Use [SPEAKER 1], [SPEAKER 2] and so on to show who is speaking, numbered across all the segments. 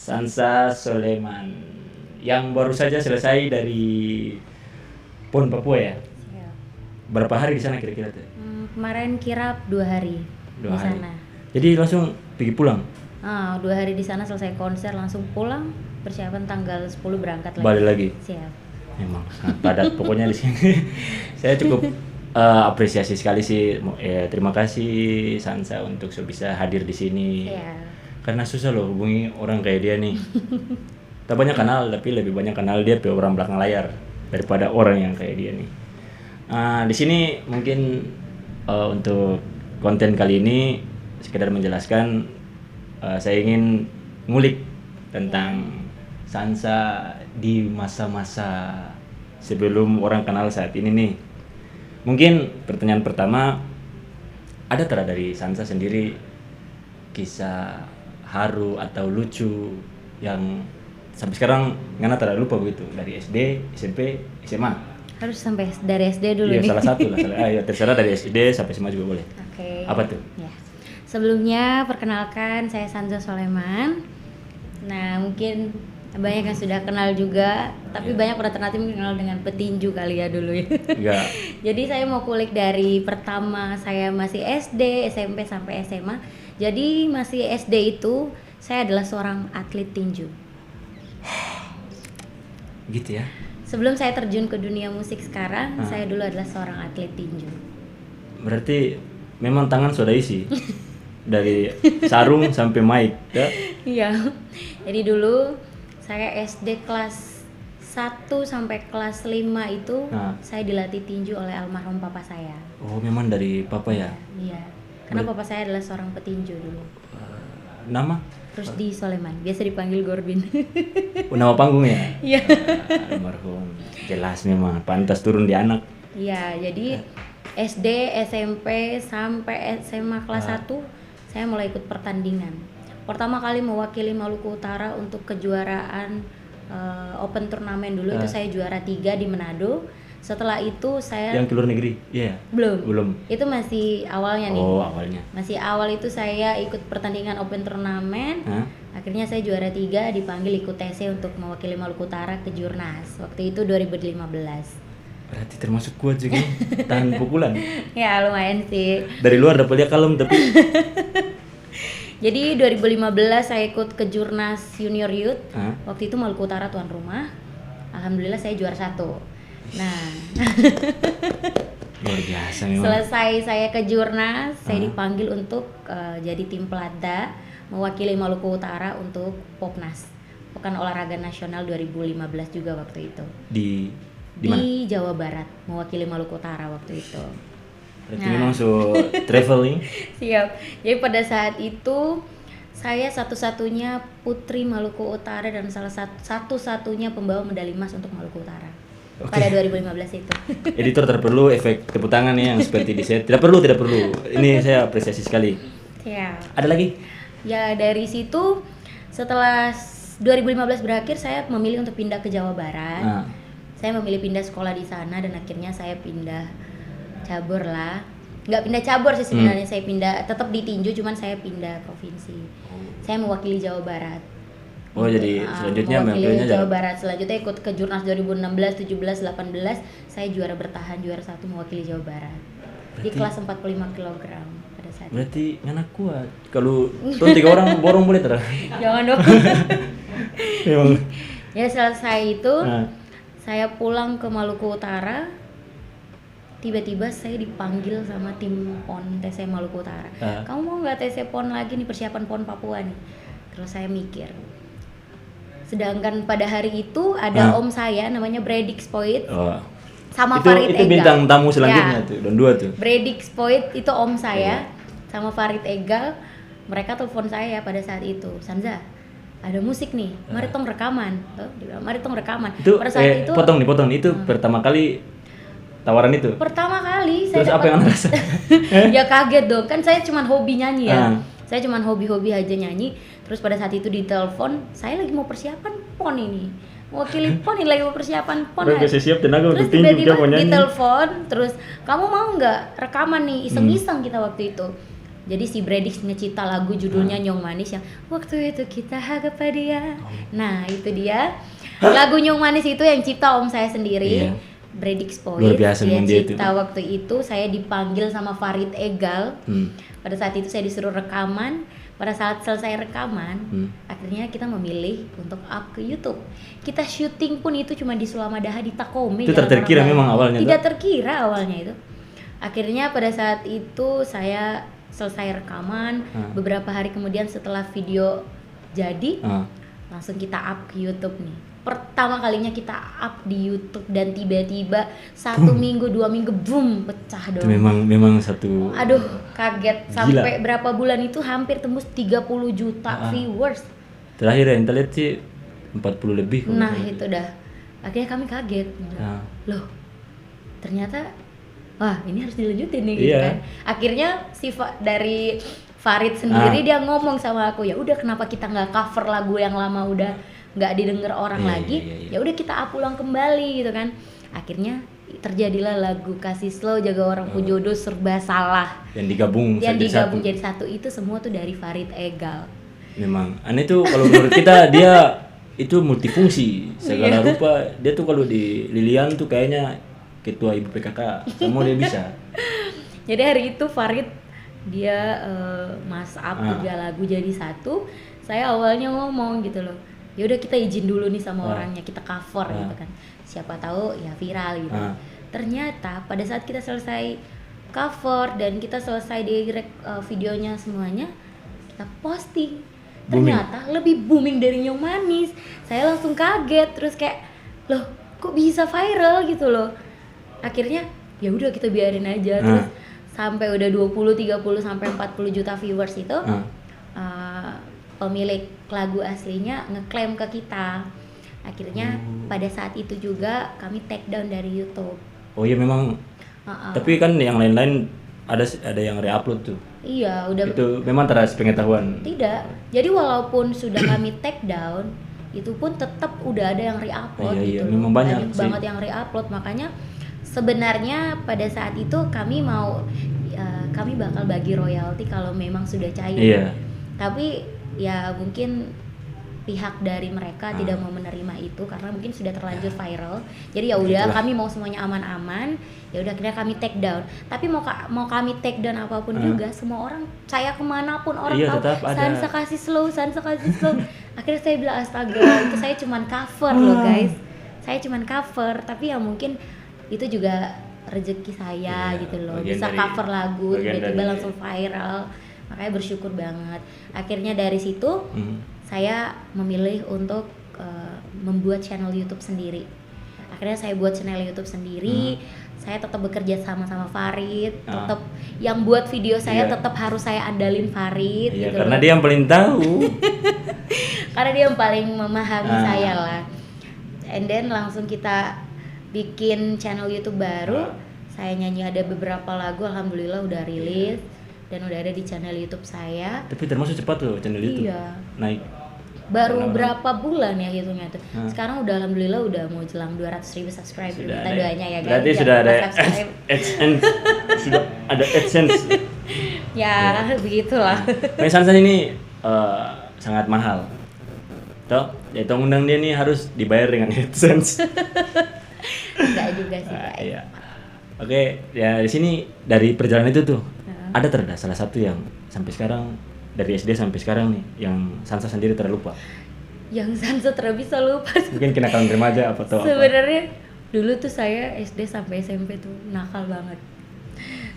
[SPEAKER 1] Sansa Soleman yang baru saja selesai dari PON Papua ya.
[SPEAKER 2] Siap.
[SPEAKER 1] Berapa hari di sana kira-kira tuh?
[SPEAKER 2] Kemarin kirap 2 hari
[SPEAKER 1] 2
[SPEAKER 2] di
[SPEAKER 1] hari.
[SPEAKER 2] sana.
[SPEAKER 1] Jadi langsung pergi pulang.
[SPEAKER 2] 2 hari di sana selesai konser langsung pulang, persiapan tanggal 10 berangkat lagi.
[SPEAKER 1] Balik lagi.
[SPEAKER 2] Siap.
[SPEAKER 1] Memang sangat padat pokoknya di sini. Saya cukup apresiasi sekali sih. Terima kasih Sansa untuk bisa hadir di sini.
[SPEAKER 2] Iya.
[SPEAKER 1] Karena susah loh hubungi orang kayak dia nih. Kita banyak kenal tapi lebih banyak kenal dia orang belakang layar daripada orang yang kayak dia nih. Di sini mungkin untuk konten kali ini sekedar menjelaskan, saya ingin ngulik tentang Sansa di masa-masa sebelum orang kenal saat ini nih. Mungkin pertanyaan pertama, ada tak dari Sansa sendiri kisah haru atau lucu yang sampai sekarang ngana tak lupa begitu dari SD, SMP, SMA?
[SPEAKER 2] Harus sampai dari SD dulu
[SPEAKER 1] Iya,
[SPEAKER 2] nih.
[SPEAKER 1] salah satu lah. Terserah dari SD sampai SMA juga boleh.
[SPEAKER 2] Oke.
[SPEAKER 1] Apa tuh?
[SPEAKER 2] Ya. Sebelumnya perkenalkan saya Sansa Soleman. Nah, mungkin banyak yang sudah kenal juga, tapi banyak alternatif kenal dengan petinju kali ya dulu ya.
[SPEAKER 1] Enggak.
[SPEAKER 2] Jadi saya mau kulik dari pertama saya masih SD, SMP sampai SMA. Jadi masih SD itu saya adalah seorang atlet tinju.
[SPEAKER 1] Gitu ya.
[SPEAKER 2] Sebelum saya terjun ke dunia musik sekarang, saya dulu adalah seorang atlet tinju.
[SPEAKER 1] Berarti memang tangan sudah isi. Dari sarung sampai mic, ya?
[SPEAKER 2] Iya. Jadi dulu saya SD kelas 1 sampai kelas 5 itu saya dilatih tinju oleh almarhum papa saya.
[SPEAKER 1] Oh, memang dari papa ya?
[SPEAKER 2] Iya. Karena papa saya adalah seorang petinju dulu.
[SPEAKER 1] Nama?
[SPEAKER 2] Rusdi Soleman, biasa dipanggil Gorbin.
[SPEAKER 1] Nama panggung ya?
[SPEAKER 2] Iya.
[SPEAKER 1] Almarhum. Jelas memang pantas turun di anak.
[SPEAKER 2] Iya, jadi SD, SMP sampai SMA kelas 1 saya mulai ikut pertandingan. Pertama kali mewakili Maluku Utara untuk kejuaraan Open Turnamen dulu itu saya juara 3 di Manado. Setelah itu saya
[SPEAKER 1] yang ke luar negeri, iya?
[SPEAKER 2] Belum. Itu masih awalnya nih.
[SPEAKER 1] Oh, awalnya.
[SPEAKER 2] Masih awal itu saya ikut pertandingan Open Turnamen. Akhirnya saya juara 3, dipanggil ikut TC untuk mewakili Maluku Utara ke Jurnas. Waktu itu 2015.
[SPEAKER 1] Berarti termasuk kuat juga, tahan pukulan.
[SPEAKER 2] Ya lumayan sih.
[SPEAKER 1] Dari luar dapat lihat kalem tapi.
[SPEAKER 2] Jadi 2015 saya ikut ke Jurnas Junior Youth. Waktu itu Maluku Utara tuan rumah. Alhamdulillah saya juara 1. Nah,
[SPEAKER 1] luar biasa memang.
[SPEAKER 2] Selesai saya ke Jurnas, saya dipanggil untuk jadi tim pelada mewakili Maluku Utara untuk Popnas, Pekan Olahraga Nasional 2015 juga waktu itu. Di mana? Di Jawa Barat, mewakili Maluku Utara waktu itu.
[SPEAKER 1] Berarti memang traveling.
[SPEAKER 2] Siap. Jadi pada saat itu saya satu-satunya putri Maluku Utara dan salah satu-satunya pembawa medali emas untuk Maluku Utara. Pada 2015 itu.
[SPEAKER 1] Editor terperlu efek tepuk tangan nih yang seperti di set. Tidak perlu. Ini saya apresiasi sekali.
[SPEAKER 2] Ya.
[SPEAKER 1] Ada lagi?
[SPEAKER 2] Ya dari situ setelah 2015 berakhir saya memilih untuk pindah ke Jawa Barat. Saya memilih pindah sekolah di sana dan akhirnya saya pindah cabur lah. Nggak pindah cabur sih sebenarnya, saya pindah tetap di tinju cuman saya pindah provinsi. Saya mewakili Jawa Barat.
[SPEAKER 1] Oh jadi selanjutnya
[SPEAKER 2] mewakili Jawa Barat. Selanjutnya ikut ke Jurnas 2016, 17, 18 saya juara bertahan, juara 1 mewakili Jawa Barat. Berarti, di kelas 45 kg pada saat
[SPEAKER 1] berarti anak kuat. Kalau tuh 3 orang borong boleh terang.
[SPEAKER 2] Jangan dong.
[SPEAKER 1] Memang.
[SPEAKER 2] Ya selesai itu saya pulang ke Maluku Utara. Tiba-tiba saya dipanggil sama tim PON TC Maluku Utara. Kamu mau nggak TC PON lagi nih, persiapan PON Papua nih? Terus saya mikir. Sedangkan pada hari itu ada om saya namanya Bredix Poit. Sama Farid Egal.
[SPEAKER 1] Itu bintang tamu selanjutnya tuh, dan 2 tuh.
[SPEAKER 2] Bredix Poit itu om saya sama Farid Egal. Mereka telepon saya pada saat itu. Sanza, ada musik nih, mari tong rekaman. Mari tong rekaman.
[SPEAKER 1] Itu,
[SPEAKER 2] pada saat itu
[SPEAKER 1] potong. Itu pertama kali tawaran itu?
[SPEAKER 2] Pertama kali saya
[SPEAKER 1] terus apa yang Anda rasa?
[SPEAKER 2] Ya kaget dong, kan saya cuma hobi nyanyi ya. Saya cuma hobi-hobi aja nyanyi. Terus pada saat itu ditelepon, saya lagi mau persiapan PON ini. Mewakili PON ini lagi mau persiapan PON.
[SPEAKER 1] Udah siap tenaga untuk tinju,
[SPEAKER 2] tiba-tiba ditelepon, terus kamu mau nggak rekaman nih, iseng-iseng kita waktu itu. Jadi si Bredix ngecipta lagu judulnya Nyong Manis yang waktu itu kita hagapa dia. Nah itu dia lagu Nyong Manis itu yang cipta om saya sendiri. Bredix Poet.
[SPEAKER 1] Luar biasa
[SPEAKER 2] dia
[SPEAKER 1] itu.
[SPEAKER 2] cipta waktu itu. Saya dipanggil sama Farid Egal. Pada saat itu saya disuruh rekaman. Pada saat selesai rekaman, akhirnya kita memilih untuk up ke YouTube. Kita syuting pun itu cuma di Sulamadaha di Takome.
[SPEAKER 1] Itu terkira memang awalnya?
[SPEAKER 2] Tidak terkira awalnya itu. Akhirnya pada saat itu saya selesai rekaman, beberapa hari kemudian setelah video jadi, langsung kita up ke YouTube nih. Pertama kalinya kita up di YouTube dan tiba-tiba 1 minggu 2 minggu boom pecah dong.
[SPEAKER 1] Itu memang satu.
[SPEAKER 2] Aduh kaget sampai
[SPEAKER 1] gila.
[SPEAKER 2] berapa bulan itu hampir tembus 30 juta viewers.
[SPEAKER 1] Terakhir yang kita lihat sih 40 lebih.
[SPEAKER 2] Nah itu dah. Akhirnya kami kaget. Loh ternyata wah ini harus dilanjutin nih gitu kan. Akhirnya dari Farid sendiri dia ngomong sama aku, ya udah kenapa kita nggak cover lagu yang lama udah nggak didengar orang lagi, ya udah kita up ulang kembali gitu kan. Akhirnya terjadilah lagu Kasih Slow, Jaga Orang Pujodo, Serba Salah
[SPEAKER 1] yang digabung
[SPEAKER 2] jadi satu. Itu semua tuh dari Farid Egal.
[SPEAKER 1] Memang aneh tuh kalau menurut kita dia itu multifungsi segala rupa. Dia tuh kalau di Lilian tuh kayaknya ketua ibu PKK, semua dia bisa.
[SPEAKER 2] Jadi hari itu Farid dia mas up 3 lagu jadi satu. Saya awalnya ngomong gitu loh, ya udah kita izin dulu nih sama orangnya, kita cover gitu kan, siapa tahu ya viral gitu. Ternyata pada saat kita selesai cover dan kita selesai direct videonya semuanya, kita posting, ternyata lebih booming dari Nyong Manis. Saya langsung kaget, terus kayak loh kok bisa viral gitu loh. Akhirnya ya udah kita biarin aja. Terus sampai udah 20, 30 sampai 40 juta viewers itu pemilik lagu aslinya ngeklaim ke kita. Akhirnya pada saat itu juga kami take down dari YouTube.
[SPEAKER 1] Oh iya memang. Tapi kan yang lain-lain ada yang re-upload tuh.
[SPEAKER 2] Iya, udah.
[SPEAKER 1] Itu memang teras pengetahuan.
[SPEAKER 2] Tidak. Jadi walaupun sudah kami take down, itu pun tetap udah ada yang re-upload gitu.
[SPEAKER 1] Iya, memang banyak
[SPEAKER 2] banget yang re-upload. Makanya sebenarnya pada saat itu kami bakal bagi royalti kalau memang sudah cair.
[SPEAKER 1] Iya.
[SPEAKER 2] Tapi ya mungkin pihak dari mereka tidak mau menerima itu karena mungkin sudah terlanjur viral. Jadi ya udah kami mau semuanya aman-aman. Ya udah akhirnya kami take down. Tapi mau kami take down apapun juga, semua orang saya kemanapun orang tahu Sansa Kasih Slow. Akhirnya saya bilang astaga, itu saya cuman cover loh guys. Saya cuman cover, tapi ya mungkin itu juga rezeki saya gitu loh. Bisa cover lagu tiba-tiba langsung viral. Makanya bersyukur banget. Akhirnya dari situ saya memilih untuk membuat channel YouTube sendiri. Akhirnya saya buat channel YouTube sendiri. Saya tetap bekerja sama Farid. Tetap yang buat video saya tetap harus saya andalin Farid gitu.
[SPEAKER 1] Karena dia yang paling tahu.
[SPEAKER 2] Karena dia yang paling memahami saya lah. And then langsung kita bikin channel YouTube baru. Saya nyanyi ada beberapa lagu, alhamdulillah udah rilis. Dan udah ada di channel YouTube saya.
[SPEAKER 1] Tapi termasuk cepat tuh channel YouTube.
[SPEAKER 2] Iya.
[SPEAKER 1] Naik.
[SPEAKER 2] Baru berapa bulan ya hitungnya tuh. Sekarang udah alhamdulillah udah mau jelang 200.000 subscriber. Kita doanya ya guys.
[SPEAKER 1] Berarti sudah ada AdSense. Sudah ada AdSense.
[SPEAKER 2] Ya, begitulah.
[SPEAKER 1] Sansa ini sangat mahal. Toh, ya undang dia nih harus dibayar dengan AdSense.
[SPEAKER 2] Enggak juga sih, guys.
[SPEAKER 1] Iya. Oke, ya di sini dari perjalanan itu tuh ada salah satu yang sampai sekarang dari SD sampai sekarang nih yang Sansa sendiri terlupa.
[SPEAKER 2] Yang Sansa bisa lupa.
[SPEAKER 1] Mungkin kenakalan remaja apa tuh?
[SPEAKER 2] Sebenarnya dulu tuh saya SD sampai SMP tuh nakal banget.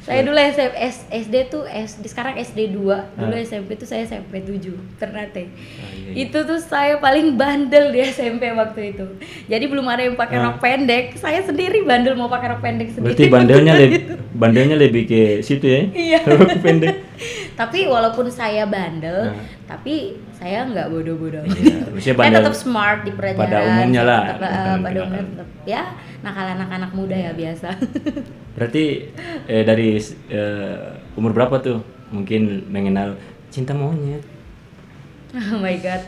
[SPEAKER 2] Saya dulu SD tuh sekarang SD 2. Dulu SMP tuh saya SMP 7 Ternate. Iya. Itu tuh saya paling bandel di SMP waktu itu. Jadi belum ada yang pakai rok pendek. Saya sendiri bandel mau pakai rok pendek sendiri.
[SPEAKER 1] Berarti bandelnya lebih ke situ ya?
[SPEAKER 2] Iya.
[SPEAKER 1] Rok pendek.
[SPEAKER 2] Tapi walaupun saya bandel, tapi saya nggak bodoh-bodoh.
[SPEAKER 1] Iya,
[SPEAKER 2] saya tetap smart di pelajaran.
[SPEAKER 1] Pada umumnya lah.
[SPEAKER 2] Pada umumnya tetap ya nakal anak-anak muda ya biasa.
[SPEAKER 1] Berarti dari umur berapa tuh mungkin mengenal cinta monyet?
[SPEAKER 2] Oh my god.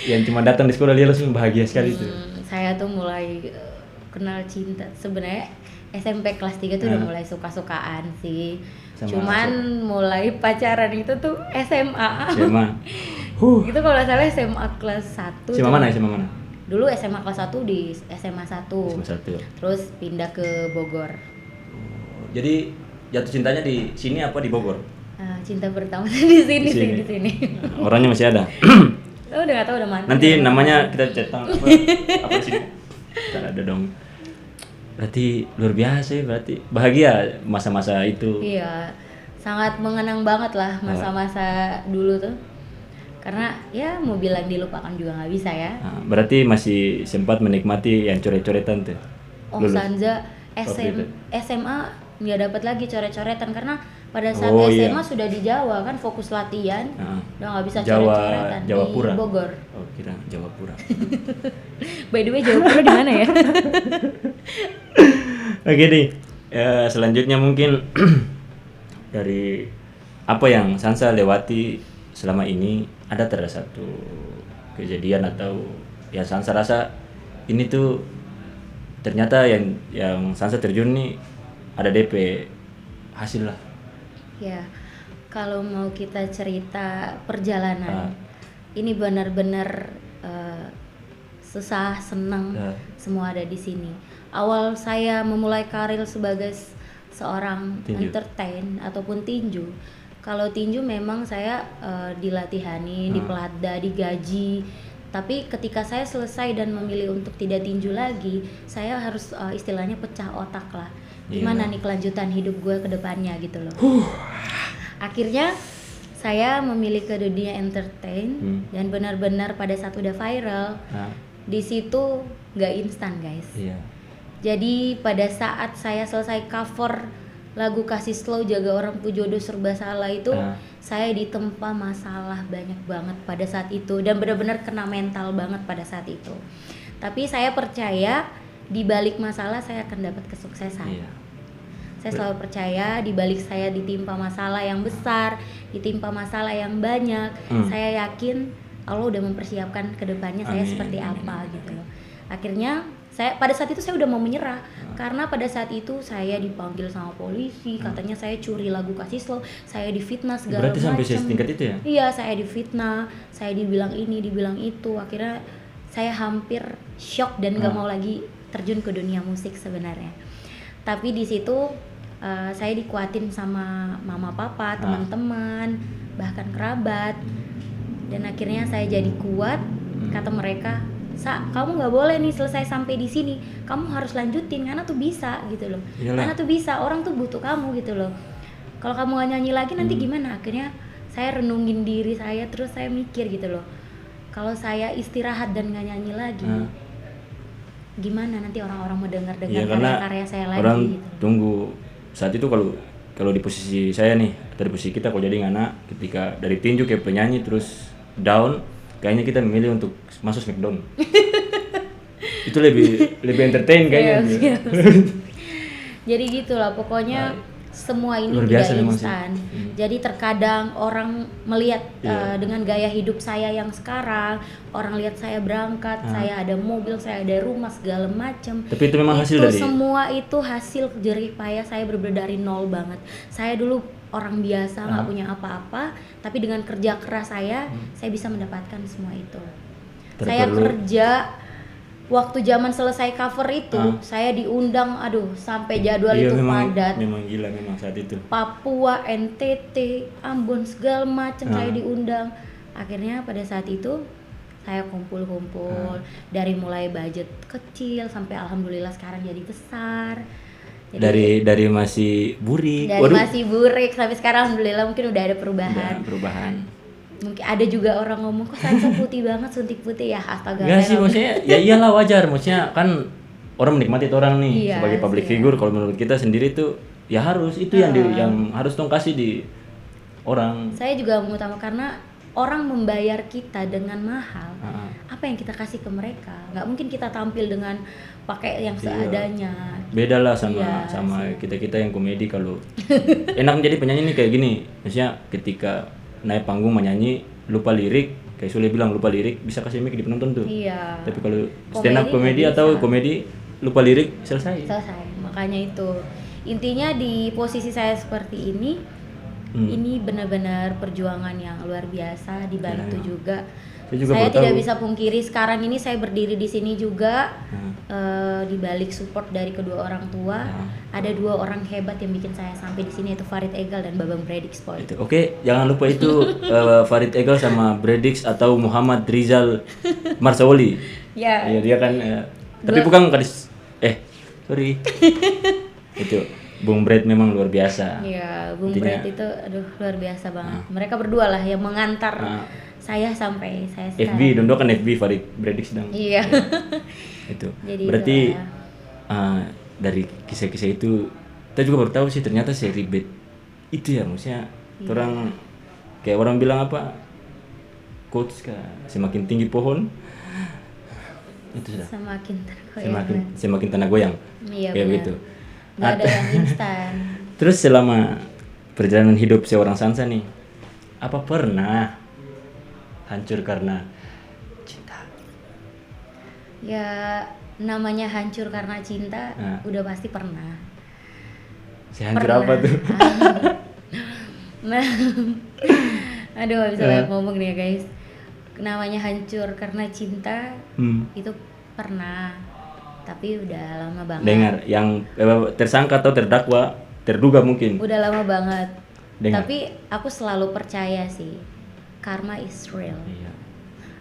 [SPEAKER 1] Yang cuma datang di sekolah dia langsung bahagia sekali tuh.
[SPEAKER 2] Saya tuh mulai kenal cinta sebenarnya SMP kelas 3 tuh udah mulai suka-sukaan sih. Cuman mulai pacaran itu tuh SMA.
[SPEAKER 1] SMA.
[SPEAKER 2] Itu kalau nggak salah SMA kelas 1.
[SPEAKER 1] SMA mana? SMA mana?
[SPEAKER 2] Dulu SMA kelas 1 di SMA 1.
[SPEAKER 1] SMA 1.
[SPEAKER 2] Terus pindah ke Bogor.
[SPEAKER 1] Jadi jatuh cintanya di sini apa di Bogor?
[SPEAKER 2] Cinta pertama di sini.
[SPEAKER 1] Orangnya masih ada.
[SPEAKER 2] Oh, udah nggak tahu udah mati.
[SPEAKER 1] Nanti namanya kita cetak apa sih? Kan ada dong. Berarti luar biasa ya, berarti bahagia masa-masa itu.
[SPEAKER 2] Iya, sangat mengenang banget lah masa-masa dulu tuh. Karena ya mau bilang dilupakan juga nggak bisa ya.
[SPEAKER 1] Berarti masih sempat menikmati yang coret-coretan tuh.
[SPEAKER 2] Sanza SMA nggak dapat lagi coret-coretan karena pada saat SMA sudah di Jawa kan fokus latihan, udah nggak bisa coret-coretan di Bogor.
[SPEAKER 1] Oh, kira Jawapura.
[SPEAKER 2] By the way, Jawapura di mana ya?
[SPEAKER 1] Oke nih, selanjutnya mungkin dari apa yang Sansa lewati selama ini, ada satu kejadian atau ya Sansa rasa ini tuh ternyata yang Sansa terjun nih ada DP hasil lah.
[SPEAKER 2] Ya, kalau mau kita cerita perjalanan, ini benar-benar susah, senang, semua ada di sini. Awal saya memulai karir sebagai seorang entertain ataupun tinju. Kalau tinju memang saya dilatihani, dipelada, digaji. Tapi ketika saya selesai dan memilih untuk tidak tinju lagi, saya harus istilahnya pecah otak lah. Gimana nih kelanjutan hidup gue ke depannya gitu loh. Akhirnya saya memilih ke dunia entertain dan benar-benar pada saat udah viral, di situ nggak instan guys. Jadi pada saat saya selesai cover lagu Kasih Slow Jaga Orang Jodoh Serba Salah itu, saya ditempa masalah banyak banget pada saat itu dan benar-benar kena mental banget pada saat itu. Tapi saya percaya di balik masalah saya akan dapat kesuksesan. Saya selalu percaya di balik saya ditimpa masalah yang besar, ditimpa masalah yang banyak, saya yakin Allah udah mempersiapkan ke depannya saya seperti apa gitu loh. Akhirnya pada saat itu saya udah mau menyerah karena pada saat itu saya dipanggil sama polisi, katanya saya curi lagu Kasih Slow, saya difitnah segala macam.
[SPEAKER 1] Berarti sampai setingkat itu ya?
[SPEAKER 2] Iya, saya difitnah, saya dibilang ini, dibilang itu. Akhirnya saya hampir shock dan gak mau lagi terjun ke dunia musik sebenarnya. Tapi di situ saya dikuatin sama mama papa, teman-teman, bahkan kerabat. Dan akhirnya saya jadi kuat. Kata mereka, kamu nggak boleh nih selesai sampai di sini, kamu harus lanjutin karena tuh bisa gitu loh. Karena tuh bisa, orang tuh butuh kamu gitu loh. Kalau kamu nggak nyanyi lagi nanti gimana? Akhirnya saya renungin diri saya, terus saya mikir gitu loh. Kalau saya istirahat dan nggak nyanyi lagi, gimana nanti orang-orang mau dengar karya-karya saya lagi?
[SPEAKER 1] Orang
[SPEAKER 2] gitu.
[SPEAKER 1] Tunggu saat itu kalau di posisi saya nih, atau di posisi kita kalau jadi ngana, ketika dari tinju ke penyanyi terus down, kayaknya kita memilih untuk masuk Smackdown. Itu lebih entertain kayaknya.
[SPEAKER 2] Jadi gitulah pokoknya semua ini tidak instan. Jadi terkadang orang melihat dengan gaya hidup saya yang sekarang, orang lihat saya berangkat, saya ada mobil, saya ada rumah segala macam.
[SPEAKER 1] Tapi itu memang hasil dari
[SPEAKER 2] semua itu hasil jerih payah saya benar-benar dari nol banget. Saya dulu orang biasa nggak punya apa-apa, tapi dengan kerja keras saya bisa mendapatkan semua itu. Saya kerja waktu zaman selesai cover itu, saya diundang, sampai jadwal itu padat.
[SPEAKER 1] Memang gila memang saat itu.
[SPEAKER 2] Papua, NTT, Ambon segala macam saya diundang. Akhirnya pada saat itu saya kumpul-kumpul dari mulai budget kecil sampai alhamdulillah sekarang jadi besar.
[SPEAKER 1] Jadi, dari masih burik.
[SPEAKER 2] Masih burik sampai sekarang alhamdulillah mungkin udah ada perubahan. Mungkin ada juga orang ngomong kok Sansa putih banget, suntik putih ya, astaga.
[SPEAKER 1] Enggak sih, maksudnya ya iyalah wajar, maksudnya kan orang menikmati orang nih sebagai public figure. Kalau menurut kita sendiri tuh ya harus itu yang harus dong kasih di orang. Saya juga
[SPEAKER 2] mengutamakan karena orang membayar kita dengan mahal, apa yang kita kasih ke mereka? Nggak mungkin kita tampil dengan pakai yang seadanya.
[SPEAKER 1] Beda lah sama kita yang komedi. Kalau enak menjadi penyanyi nih kayak gini, maksudnya ketika naik panggung menyanyi lupa lirik, kayak Sule bilang lupa lirik, bisa kasih mic di penonton tuh. Tapi kalau stand up komedi atau komedi lupa lirik selesai.
[SPEAKER 2] Makanya Intinya di posisi saya seperti ini benar-benar perjuangan yang luar biasa, dibantu juga. Saya tidak bisa pungkiri sekarang ini saya berdiri di sini juga di balik support dari kedua orang tua. Ada 2 orang hebat yang bikin saya sampai di sini, yaitu Farid Egal dan Babang Bredix Boy.
[SPEAKER 1] Oke, jangan lupa itu Farid Egal sama Bredix atau Muhammad Rizal Marsawoli.
[SPEAKER 2] Ya.
[SPEAKER 1] Ya dia kan tapi bukan kadis sorry. Itu Bung Bred memang luar biasa.
[SPEAKER 2] Iya, Bung Bred itu luar biasa banget. Mereka berdua lah yang mengantar saya sampai saya sekarang.
[SPEAKER 1] FB, Dondo kan FB Farid Bredix sedang.
[SPEAKER 2] Iya.
[SPEAKER 1] Itu. Jadi berarti dari kisah-kisah itu kita juga baru tahu sih ternyata seri bed itu ya, maksudnya orang kayak orang bilang apa, quotes semakin tinggi pohon itu sudah semakin tanah goyang.
[SPEAKER 2] Iya,
[SPEAKER 1] kayak begitu.
[SPEAKER 2] Nggak ada yang instan.
[SPEAKER 1] Terus selama perjalanan hidup seorang Sansa nih, apa pernah hancur karena cinta?
[SPEAKER 2] Ya namanya hancur karena cinta udah pasti pernah.
[SPEAKER 1] Hancur apa tuh?
[SPEAKER 2] Aduh gak bisa banyak ngomong nih ya guys. Namanya hancur karena cinta itu pernah, tapi udah lama banget.
[SPEAKER 1] Dengar yang tersangka atau terdakwa, terduga mungkin.
[SPEAKER 2] Udah lama banget.
[SPEAKER 1] Dengar.
[SPEAKER 2] Tapi aku selalu percaya sih, karma is real.
[SPEAKER 1] Iya.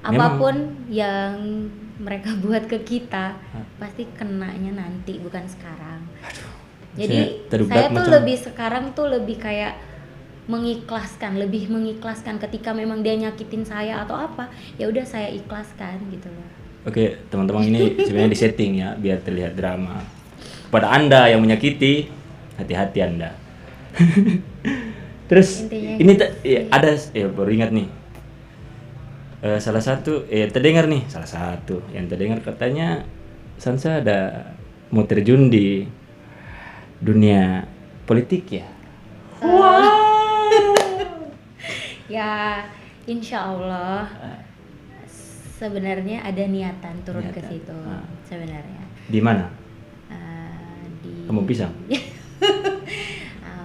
[SPEAKER 2] Apapun yang mereka buat ke kita pasti kenanya nanti, bukan sekarang. Jadi saya tuh lebih sekarang tuh lebih kayak lebih mengikhlaskan ketika memang dia nyakitin saya atau apa, ya udah saya ikhlaskan gitu loh.
[SPEAKER 1] Oke, teman-teman, ini sebenarnya di setting ya biar terlihat drama. Pada Anda yang menyakiti, hati-hati Anda. Terus intinya ini ada baru ingat nih. Salah satu terdengar nih, salah satu yang terdengar katanya Sansa ada mau terjun di dunia politik ya.
[SPEAKER 2] Wow. Ya, insya Allah sebenarnya ada niatan turun ke situ sebenarnya.
[SPEAKER 1] Di mana?
[SPEAKER 2] Di
[SPEAKER 1] Kampung Pisang.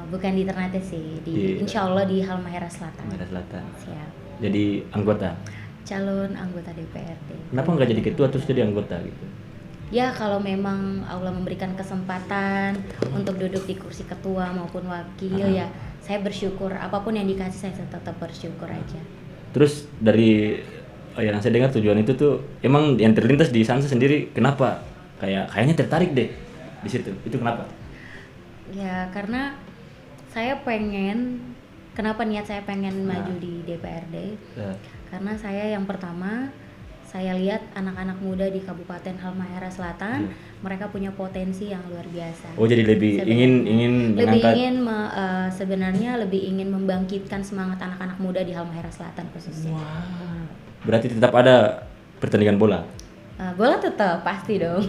[SPEAKER 2] Bukan di Ternate sih, insya Allah di Halmahera Selatan.
[SPEAKER 1] Halmahera Selatan.
[SPEAKER 2] Siap.
[SPEAKER 1] Jadi anggota.
[SPEAKER 2] Calon anggota DPRD.
[SPEAKER 1] Kenapa nggak jadi ketua terus jadi anggota gitu?
[SPEAKER 2] Ya kalau memang Allah memberikan kesempatan untuk duduk di kursi ketua maupun wakil, ya saya bersyukur. Apapun yang dikasih saya tetap bersyukur aja.
[SPEAKER 1] Terus dari yang saya dengar tujuan itu tuh emang yang terlintas di Sansa sendiri, kenapa kayaknya tertarik deh di situ? Itu kenapa?
[SPEAKER 2] Ya karena saya kenapa niat saya pengen maju di DPRD? Karena saya yang pertama, saya lihat anak-anak muda di Kabupaten Halmahera Selatan, mereka punya potensi yang luar biasa.
[SPEAKER 1] Oh, jadi lebih ingin
[SPEAKER 2] sebenarnya lebih ingin membangkitkan semangat anak-anak muda di Halmahera Selatan khususnya.
[SPEAKER 1] Wah. Berarti tetap ada pertandingan bola?
[SPEAKER 2] Bola tetap pasti dong.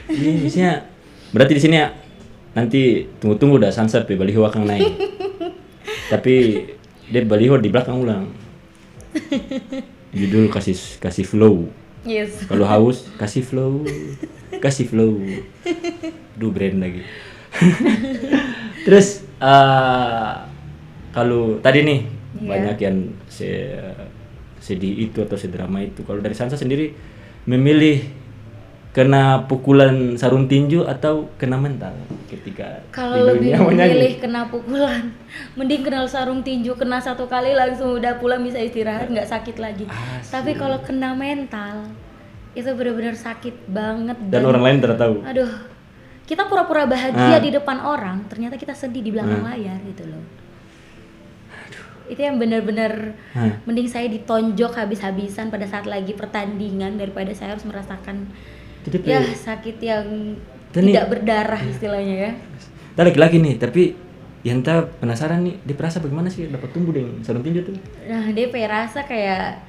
[SPEAKER 1] Iya, misalnya berarti di sini ya nanti tunggu udah Sansa baliho akan naik. Tapi dia baliho di belakang ulang. Judul kasih flow.
[SPEAKER 2] Yes.
[SPEAKER 1] Kalau haus kasih flow. Duh, brand lagi. Terus kalau tadi nih banyak yang sedih itu atau sedrama itu. Kalau dari Sansa sendiri memilih kena pukulan sarung tinju atau kena mental ketika
[SPEAKER 2] kalau lebih memilih kena pukulan, mending kena sarung tinju, kena satu kali langsung udah pulang bisa istirahat, nggak sakit lagi. Tapi kalau kena mental itu benar-benar sakit banget
[SPEAKER 1] dan orang lain tidak tahu.
[SPEAKER 2] Aduh, kita pura-pura bahagia di depan orang, ternyata kita sedih di belakang layar gitu loh. Itu yang benar-benar mending saya ditonjok habis-habisan pada saat lagi pertandingan daripada saya harus merasakan sakit yang tidak berdarah istilahnya ya.
[SPEAKER 1] Kita lagi-lagi nih, tapi yang tak penasaran nih, dia perasa bagaimana sih dapat tumbuh dengan sarung tinju tuh?
[SPEAKER 2] Nah, dia perasa kayak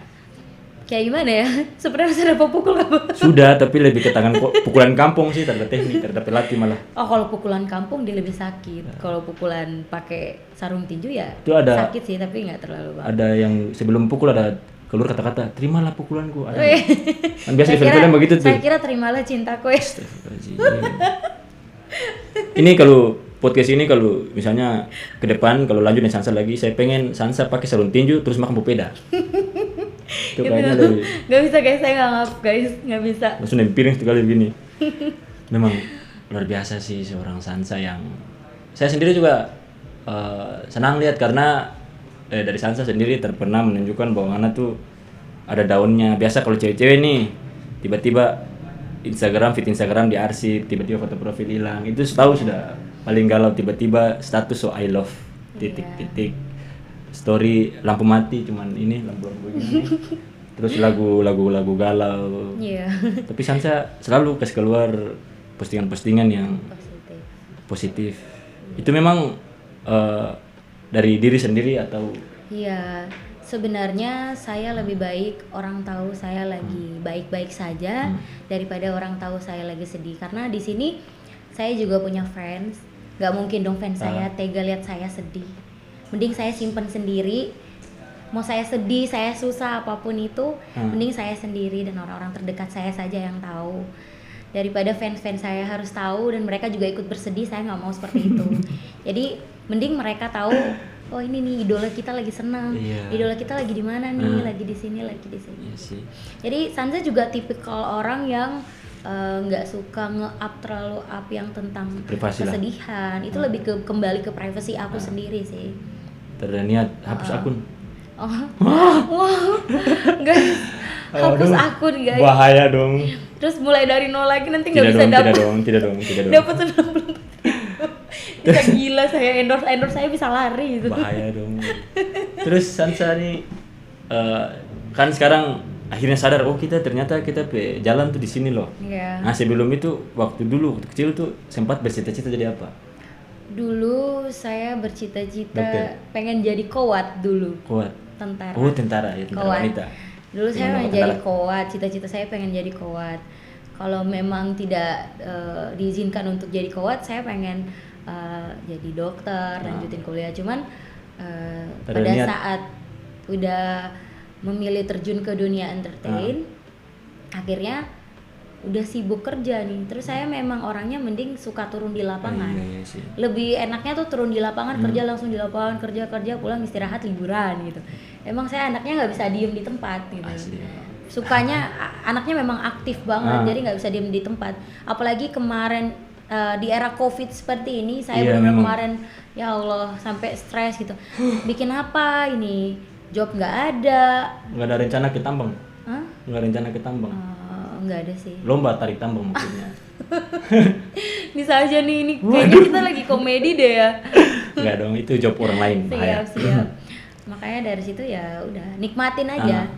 [SPEAKER 2] gimana ya? Sebenarnya sudah pukul apa?
[SPEAKER 1] Sudah, tapi lebih ke tangan pukulan kampung sih, terhadap teknik, terhadap pelatih malah.
[SPEAKER 2] Oh, kalau pukulan kampung dia lebih sakit. Kalau pukulan pakai sarung tinju ya
[SPEAKER 1] itu ada,
[SPEAKER 2] sakit sih, tapi nggak terlalu banget.
[SPEAKER 1] Ada yang sebelum pukul ada keluar kata-kata, terimalah pukulanku. Kan biasa di film-film begitu tuh.
[SPEAKER 2] Saya kira terimalah cintaku ya.
[SPEAKER 1] Ini kalau podcast ini kalau misalnya ke depan kalau lanjut dengan Sansa lagi, saya pengen Sansa pakai sarung tinju terus makan popeda. Itu kayaknya lebih.
[SPEAKER 2] Gak bisa guys, saya nggak ngap guys, nggak bisa.
[SPEAKER 1] Langsung piring sekali begini. Memang luar biasa sih seorang Sansa yang saya sendiri juga senang lihat karena dari Sansa sendiri terpernah menunjukkan bahwa Ana tuh ada daunnya. Biasa kalau cewek-cewek nih tiba-tiba feed Instagram diarsip, tiba-tiba foto profil hilang. Itu tahu sudah paling galau, tiba-tiba status so I love titik-titik. Story lampu mati cuman ini lampu ini. Terus lagu galau.
[SPEAKER 2] Iya.
[SPEAKER 1] Tapi Sansa selalu kasih keluar postingan-postingan yang positif. Itu memang dari diri sendiri atau?
[SPEAKER 2] Iya, sebenarnya saya lebih baik orang tahu saya lagi baik-baik saja daripada orang tahu saya lagi sedih. Karena di sini saya juga punya fans, nggak mungkin dong fans saya tega lihat saya sedih. Mending saya simpen sendiri. Mau saya sedih, saya susah apapun itu, mending saya sendiri dan orang-orang terdekat saya saja yang tahu. Daripada fans-fans saya harus tahu dan mereka juga ikut bersedih, saya nggak mau seperti itu. Jadi mending mereka tahu, oh ini nih idola kita lagi senang, idola kita lagi di mana nih, lagi di sini, lagi di sini.
[SPEAKER 1] Iya sih.
[SPEAKER 2] Jadi Sansa juga tipikal orang yang nggak suka nge-up terlalu up yang tentang
[SPEAKER 1] privasi
[SPEAKER 2] kesedihan. Itu lebih kembali ke privasi aku sendiri sih.
[SPEAKER 1] Terniat hapus akun.
[SPEAKER 2] Wow, guys, hapus akun guys.
[SPEAKER 1] Bahaya dong.
[SPEAKER 2] Terus mulai dari nol lagi nanti nggak bisa dapat.
[SPEAKER 1] Tidak dong.
[SPEAKER 2] Dapat 94.000. Bisa gila saya endorse saya bisa lari gitu.
[SPEAKER 1] Bahaya dong. Terus Sansa nih kan sekarang akhirnya sadar kita ternyata kita jalan tuh di sini loh.
[SPEAKER 2] Iya.
[SPEAKER 1] Nah sebelum itu waktu kecil tuh sempat bercita-cita jadi apa?
[SPEAKER 2] Dulu saya bercita-cita pengen jadi kowat dulu.
[SPEAKER 1] Kowat.
[SPEAKER 2] Tentara.
[SPEAKER 1] Oh tentara ya, tentara wanita.
[SPEAKER 2] Dulu saya pengen jadi kowat, cita-cita saya pengen jadi kowat. Kalau memang tidak diizinkan untuk jadi kowat, saya pengen jadi dokter, lanjutin kuliah. Cuman pada saat udah memilih terjun ke dunia entertain, akhirnya udah sibuk kerja nih. Terus saya memang orangnya mending suka turun di lapangan.
[SPEAKER 1] Iya sih.
[SPEAKER 2] Lebih enaknya tuh turun di lapangan, kerja langsung di lapangan, kerja pulang istirahat liburan gitu. Emang saya anaknya nggak bisa diem di tempat gitu.
[SPEAKER 1] Asli.
[SPEAKER 2] Sukanya anaknya memang aktif banget, jadi nggak bisa diem di tempat. Apalagi kemarin di era COVID seperti ini, saya benar-benar kemarin ya Allah sampai stres gitu. Bikin apa ini? Job nggak ada.
[SPEAKER 1] Nggak ada rencana ke tambang?
[SPEAKER 2] Hah?
[SPEAKER 1] Nggak ada rencana ke tambang?
[SPEAKER 2] Nggak ada sih.
[SPEAKER 1] Lomba tarik tambang maksudnya.
[SPEAKER 2] Bisa aja nih, ini kayaknya kita lagi komedi deh ya.
[SPEAKER 1] Nggak dong, itu job orang lain.
[SPEAKER 2] Siap. Makanya dari situ ya udah nikmatin aja.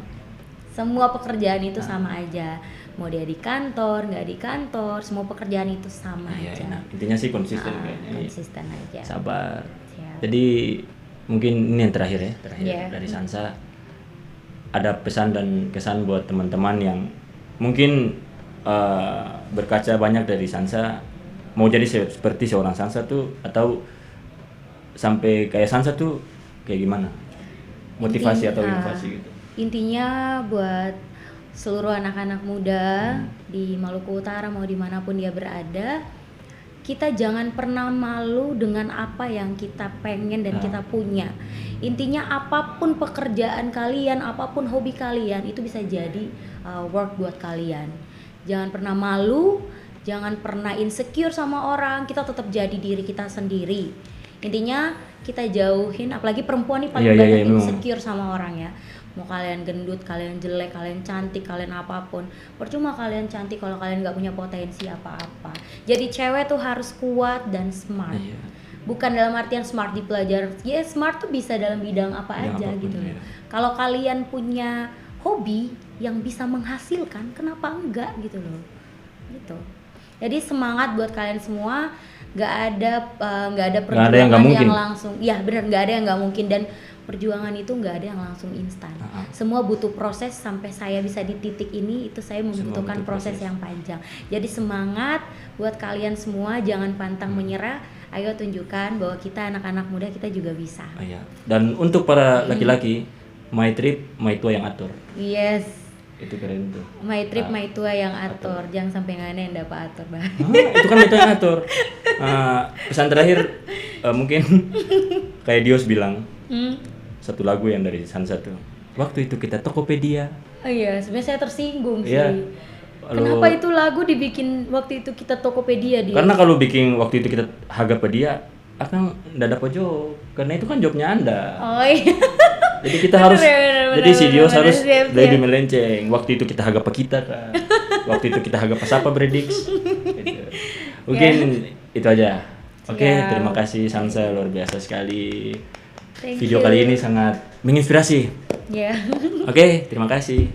[SPEAKER 2] Semua pekerjaan itu sama aja. Mau dia di kantor, nggak di kantor, semua pekerjaan itu sama aja.
[SPEAKER 1] Nah, intinya sih konsisten kayaknya.
[SPEAKER 2] Konsisten aja.
[SPEAKER 1] Sabar.
[SPEAKER 2] Siap.
[SPEAKER 1] Jadi mungkin ini yang terakhir dari Sansa. Ada pesan dan kesan buat teman-teman yang mungkin berkaca banyak dari Sansa, mau jadi seperti seorang Sansa tuh atau sampai kayak Sansa tuh kayak gimana? Motivasi atau inovasi gitu.
[SPEAKER 2] Intinya buat seluruh anak-anak muda di Maluku Utara mau dimanapun dia berada, kita jangan pernah malu dengan apa yang kita pengen dan kita punya. Intinya apapun pekerjaan kalian, apapun hobi kalian, itu bisa jadi work buat kalian. Jangan pernah malu, jangan pernah insecure sama orang, kita tetap jadi diri kita sendiri. Intinya kita jauhin, apalagi perempuan nih paling banyak insecure sama orang ya. Mau kalian gendut, kalian jelek, kalian cantik, kalian apapun, percuma kalian cantik kalau kalian nggak punya potensi apa-apa. Jadi cewek tuh harus kuat dan smart. Bukan dalam artian smart di pelajaran, smart tuh bisa dalam bidang apa aja gitu. Kalau kalian punya hobi yang bisa menghasilkan, kenapa enggak gitu loh, gitu. Jadi semangat buat kalian semua. Nggak ada perjuangan yang langsung, ya benar, nggak ada yang nggak mungkin, dan perjuangan itu nggak ada yang langsung instan. Semua butuh proses. Sampai saya bisa di titik ini, itu saya membutuhkan proses yang panjang. Jadi semangat buat kalian semua, jangan pantang menyerah. Ayo tunjukkan bahwa kita anak-anak muda, kita juga bisa.
[SPEAKER 1] Dan untuk para laki-laki, my trip, my tua yang atur.
[SPEAKER 2] Yes.
[SPEAKER 1] Itu keren tuh.
[SPEAKER 2] My trip, my tour yang atur. Jangan sampai ngane yang dapat atur, Bang.
[SPEAKER 1] Itu kan itu yang atur. Pesan terakhir mungkin kayak Dios bilang. Satu lagu yang dari Sansa tuh. Waktu itu kita Tokopedia.
[SPEAKER 2] Oh iya, sebenarnya saya tersinggung sih.
[SPEAKER 1] Iya.
[SPEAKER 2] Kenapa itu lagu dibikin waktu itu kita Tokopedia dia?
[SPEAKER 1] Karena kalau bikin waktu itu kita Hagapedia akan nggak dapat job. Karena itu kan jobnya Anda.
[SPEAKER 2] Oh iya.
[SPEAKER 1] Jadi kita harus jadi si Dios harus
[SPEAKER 2] siap.
[SPEAKER 1] lebih melenceng. Waktu itu kita Hagapa kita kan. Waktu itu kita Hagapa siapa Predix. Gitu. Mungkin itu aja. Oke, terima kasih Sansa, luar biasa sekali. Video kali ini sangat menginspirasi.
[SPEAKER 2] Ya.
[SPEAKER 1] Oke, terima kasih.